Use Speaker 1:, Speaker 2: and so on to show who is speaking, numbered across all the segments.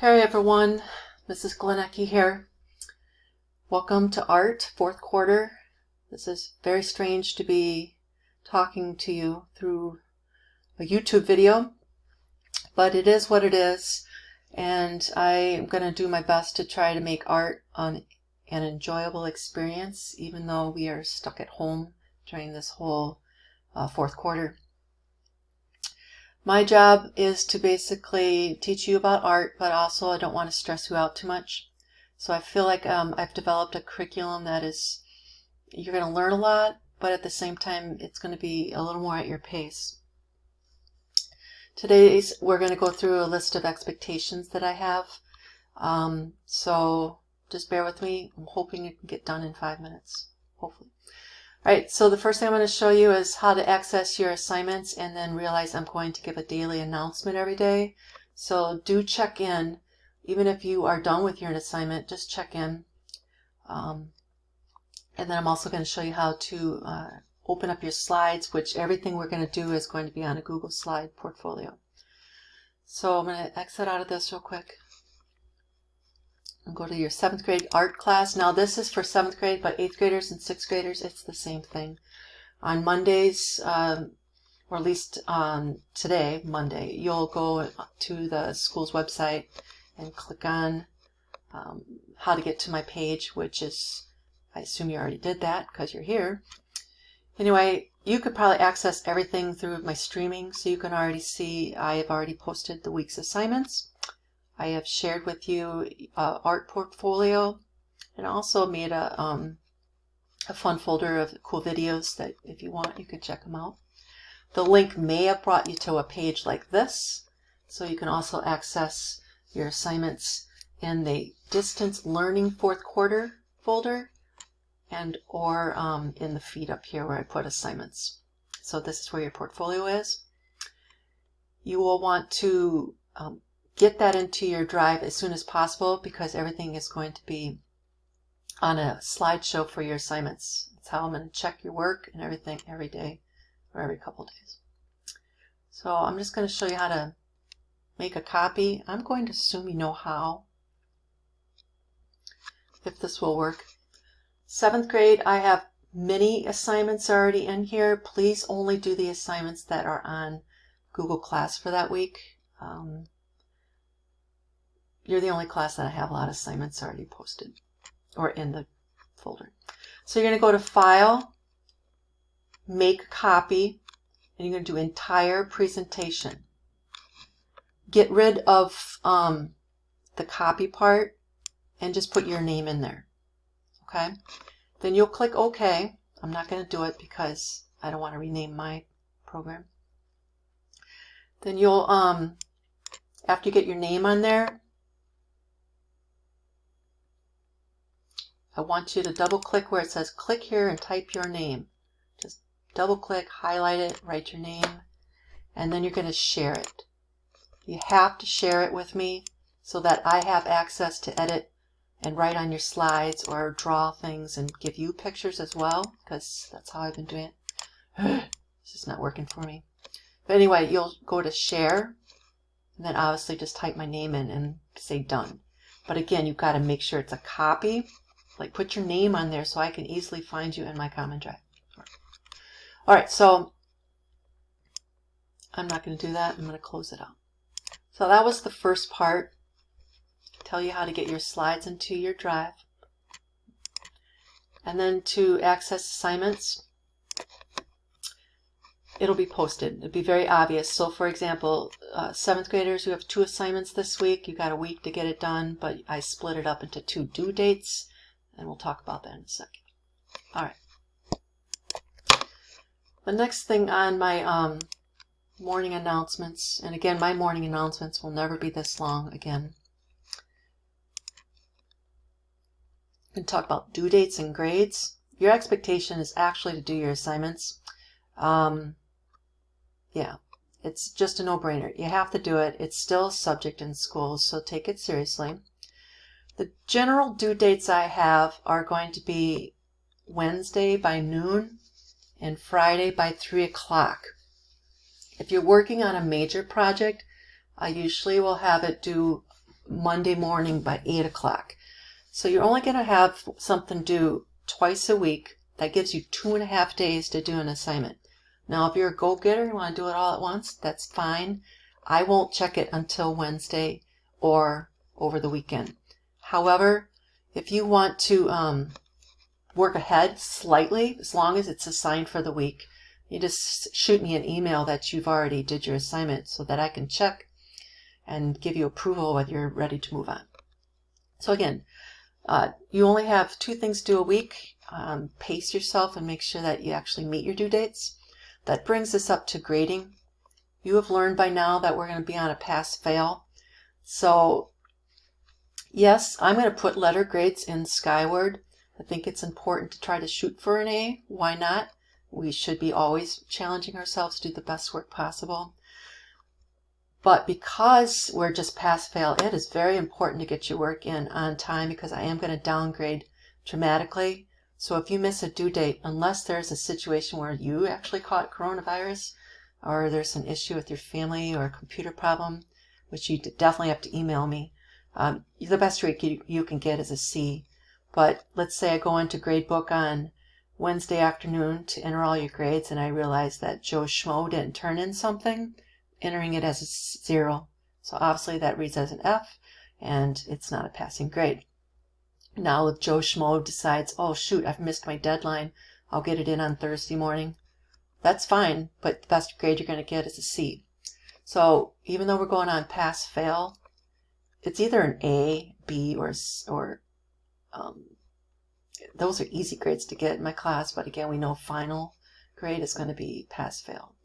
Speaker 1: Hey everyone, Mrs. Glenecki here. Welcome to Art, fourth quarter. This is very strange to be talking to you through a YouTube video, but it is what it is, and I am going to do my best to try to make art an enjoyable experience, even though we are stuck at home during this whole fourth quarter. My job is to basically teach you about art, but also I don't want to stress you out too much. So I feel like I've developed a curriculum that is, you're going to learn a lot, but at the same time it's going to be a little more at your pace. Today we're going to go through a list of expectations that I have. So just bear with me. I'm hoping it can get done in 5 minutes, hopefully. Alright, so the first thing I'm going to show you is how to access your assignments, and then realize I'm going to give a daily announcement every day. So do check in. Even if you are done with your assignment, just check in. And then I'm also going to show you how to open up your slides, which everything we're going to do is going to be on a Google Slide portfolio. So I'm going to exit out of this real quick. And go to your 7th grade art class. Now this is for 7th grade, but 8th graders and 6th graders, it's the same thing. On Mondays, or at least on today, Monday, you'll go to the school's website and click on how to get to my page, which is, I assume you already did that because you're here. Anyway, you could probably access everything through my streaming, so you can already see I have already posted the week's assignments. I have shared with you art portfolio, and also made a fun folder of cool videos that if you want you can check them out. The link may have brought you to a page like this, so you can also access your assignments in the distance learning fourth quarter folder, and or in the feed up here where I put assignments. So this is where your portfolio is. You will want to get that into your drive as soon as possible, because everything is going to be on a slideshow for your assignments. That's how I'm going to check your work and everything every day or every couple of days. So I'm just going to show you how to make a copy. I'm going to assume you know how, if this will work. 7th grade, I have many assignments already in here. Please only do the assignments that are on Google Class for that week. You're the only class that I have a lot of assignments already posted or in the folder. So you're going to go to File, Make Copy, and you're going to do Entire Presentation. Get rid of the copy part and just put your name in there. Okay? Then you'll click OK. I'm not going to do it because I don't want to rename my program. Then you'll, after you get your name on there, I want you to double click where it says click here and type your name. Just double click, highlight it, write your name, and then you're going to share it. You have to share it with me so that I have access to edit and write on your slides or draw things and give you pictures as well, because that's how I've been doing it. It's just not working for me. But anyway, you'll go to share, and then obviously just type my name in and say done. But again, you've got to make sure it's a copy. Like put your name on there so I can easily find you in my common drive. Alright, so I'm not going to do that. I'm going to close it out. So that was the first part. Tell you how to get your slides into your drive. And then to access assignments, it'll be posted. It'll be very obvious. So for example, 7th graders, you have 2 assignments this week. You've got a week to get it done, but I split it up into 2 due dates. And we'll talk about that in a second. All right. The next thing on my morning announcements, and again, my morning announcements will never be this long again. I'm going to talk about due dates and grades. Your expectation is actually to do your assignments. Yeah, it's just a no-brainer. You have to do it. It's still a subject in schools, so take it seriously. The general due dates I have are going to be Wednesday by noon and Friday by 3 o'clock. If you're working on a major project, I usually will have it due Monday morning by 8 o'clock. So you're only going to have something due twice a week. That gives you 2.5 days to do an assignment. Now, if you're a go-getter, you want to do it all at once, that's fine. I won't check it until Wednesday or over the weekend. However, if you want to work ahead slightly, as long as it's assigned for the week, you just shoot me an email that you've already did your assignment so that I can check and give you approval whether you're ready to move on. So again, you only have 2 things to do a week. Pace yourself and make sure that you actually meet your due dates. That brings us up to grading. You have learned by now that we're going to be on a pass-fail. So yes, I'm going to put letter grades in Skyward. I think it's important to try to shoot for an A. Why not? We should be always challenging ourselves to do the best work possible. But because we're just pass-fail, it is very important to get your work in on time because I am going to downgrade dramatically. So if you miss a due date, unless there's a situation where you actually caught coronavirus or there's an issue with your family or a computer problem, which you definitely have to email me, the best grade you can get is a C. But let's say I go into Gradebook on Wednesday afternoon to enter all your grades and I realize that Joe Schmo didn't turn in something, entering it as a 0. So obviously that reads as an F and it's not a passing grade. Now if Joe Schmo decides, oh shoot, I've missed my deadline, I'll get it in on Thursday morning, that's fine, but the best grade you're going to get is a C. So even though we're going on pass-fail, it's either an A, B, or those are easy grades to get in my class, but again, we know final grade is going to be pass-fail.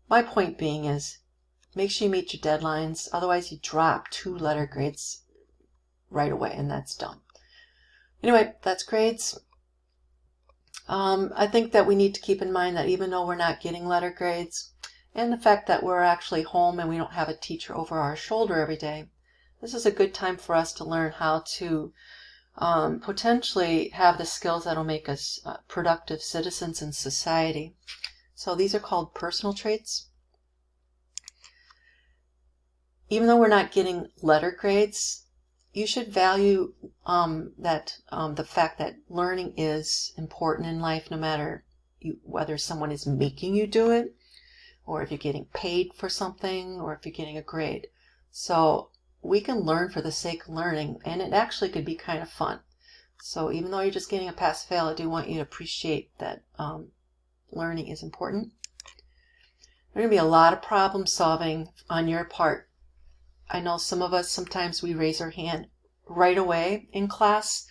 Speaker 1: My point being is, make sure you meet your deadlines, otherwise you drop 2 letter grades right away, and that's done. Anyway, that's grades. I think that we need to keep in mind that even though we're not getting letter grades, and the fact that we're actually home and we don't have a teacher over our shoulder every day, this is a good time for us to learn how to potentially have the skills that will make us productive citizens in society. So these are called personal traits. Even though we're not getting letter grades, you should value the fact that learning is important in life, no matter whether someone is making you do it, or if you're getting paid for something, or if you're getting a grade. So we can learn for the sake of learning, and it actually could be kind of fun. So even though you're just getting a pass-fail, I do want you to appreciate that learning is important. There's going to be a lot of problem solving on your part. I know some of us, sometimes we raise our hand right away in class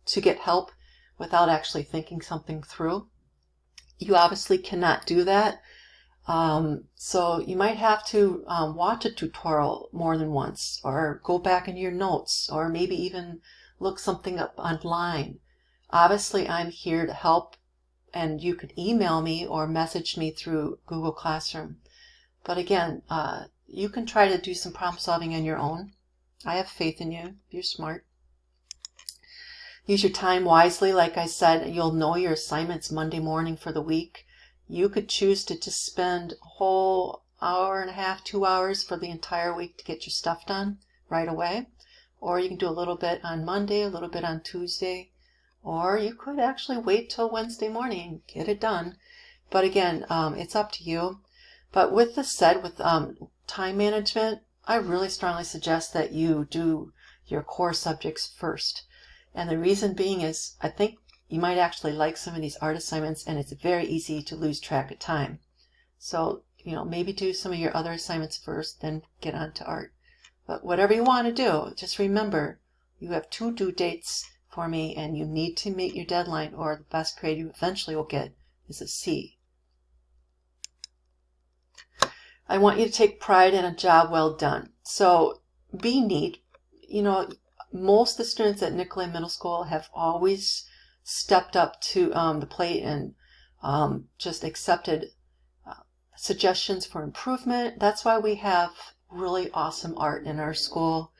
Speaker 1: to get help without actually thinking something through. You obviously cannot do that. So you might have to watch a tutorial more than once, or go back into your notes, or maybe even look something up online. Obviously, I'm here to help, and you could email me or message me through Google Classroom. But again, you can try to do some problem solving on your own. I have faith in you. You're smart. Use your time wisely. Like I said, you'll know your assignments Monday morning for the week. You could choose to just spend a whole hour and a half, 2 hours for the entire week to get your stuff done right away. Or you can do a little bit on Monday, a little bit on Tuesday. Or you could actually wait till Wednesday morning and get it done. But again, it's up to you. But with this said, with time management, I really strongly suggest that you do your core subjects first. And the reason being is, I think you might actually like some of these art assignments, and it's very easy to lose track of time. So, maybe do some of your other assignments first, then get on to art. But whatever you want to do, just remember, you have 2 due dates for me, and you need to meet your deadline, or the best grade you eventually will get is a C. I want you to take pride in a job well done. So be neat. Most of the students at Nicolet Middle School have always stepped up to the plate and just accepted suggestions for improvement. That's why we have really awesome art in our school.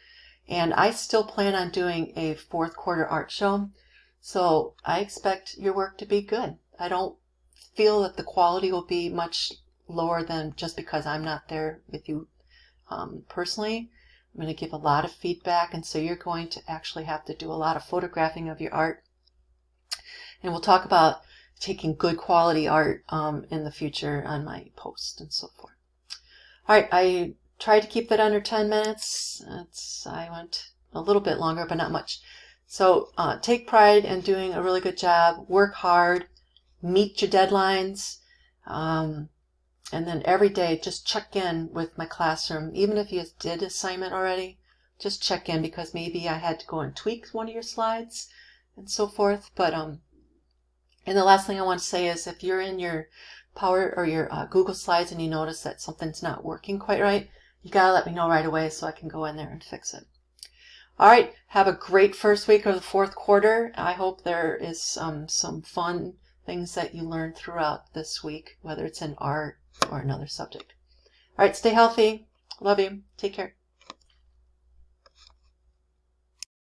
Speaker 1: And I still plan on doing a 4th quarter art show. So I expect your work to be good. I don't feel that the quality will be much lower than just because I'm not there with you personally. I'm going to give a lot of feedback, and so you're going to actually have to do a lot of photographing of your art. And we'll talk about taking good quality art in the future on my post and so forth. All right, I tried to keep it under 10 minutes. I went a little bit longer, but not much. So take pride in doing a really good job. Work hard. Meet your deadlines. And then every day, just check in with my classroom. Even if you did assignment already, just check in, because maybe I had to go and tweak one of your slides and so forth. But and the last thing I want to say is, if you're in your Power or your Google Slides and you notice that something's not working quite right, you gotta let me know right away so I can go in there and fix it. All right, have a great first week of the fourth quarter. I hope there is some fun things that you learn throughout this week, whether it's in art or another subject. All right, stay healthy. Love you. Take care.